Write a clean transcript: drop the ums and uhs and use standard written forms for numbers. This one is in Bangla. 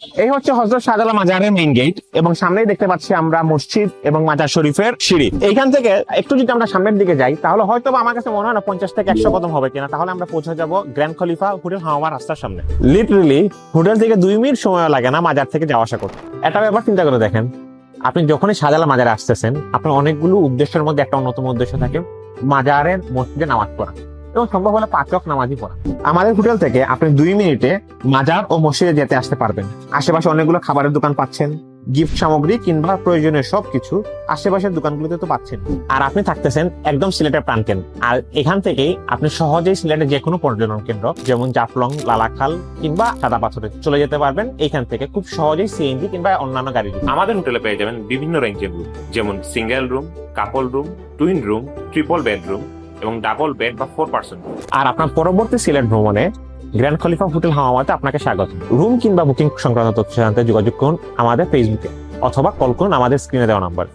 এই হচ্ছে হযরত শাহজালাল মাজারের মেইন গেট এবং সামনেই দেখতে পাচ্ছি আমরা মসজিদ এবং মাজার শরীফের সিঁড়ি। এইখান থেকে একটু যদি আমরা সামনের দিকে যাই তাহলে হয়তো আমার কাছে মনে হয় না 50 থেকে 100 কদম হবে কিনা, তাহলে আমরা পৌঁছে যাব গ্র্যান্ড খলিফা হোটেল হাওয়া রাস্তার সামনে। লিটারালি হোটেল থেকে 2 মিনিট সময় লাগে না মাজার থেকে যাওয়া আসা করতে। একটা ব্যাপার চিন্তা করে দেখেন, আপনি যখনই শাহজালাল মাজারে আসতেছেন আপনার অনেকগুলো উদ্দেশ্যের মধ্যে একটা অন্যতম উদ্দেশ্য থাকে মাজারের মসজিদে নামাজ পড়া এবং সম্ভব হলে 5 ওয়াক্ত নামাজই পড়া। আমাদের হোটেল থেকে আপনি 2 মিনিটে মাজার ও মসজিদে যেতে আসতে পারবেন। আশেপাশে অনেকগুলো খাবারের দোকান পাচ্ছেন, গিফট সামগ্রী কিংবা প্রয়োজনীয় সবকিছু আশেপাশের দোকানগুলোতে তো পাচ্ছেন। আর আপনি থাকতেছেন একদম সিলেটের প্রাণকেন্দ্র। আর এখান থেকেই আপনি সহজেই সিলেটের যে কোনো পর্যটন কেন্দ্র যেমন জাফলং, লালাখাল কিংবা সাদা পাথরে চলে যেতে পারবেন। এইখান থেকে খুব সহজেই সিএনজি কিংবা অন্যান্য গাড়ি। আমাদের হোটেলে পেয়ে যাবেন বিভিন্ন রেঞ্জের রুম, যেমন সিঙ্গেল রুম, কাপল room, twin room, triple bedroom এবং ডাবল বেড বা 4 পার্সন। আর আপনার পরবর্তী সিলেট ভ্রমণে গ্র্যান্ড খলিফা হোটেল হাওয়াতে আপনাকে স্বাগত। রুম কিংবা বুকিং সংক্রান্ত তথ্য জানতে যোগাযোগ করুন আমাদের ফেসবুকে অথবা কল করুন আমাদের স্ক্রিনে দেওয়া নাম্বার।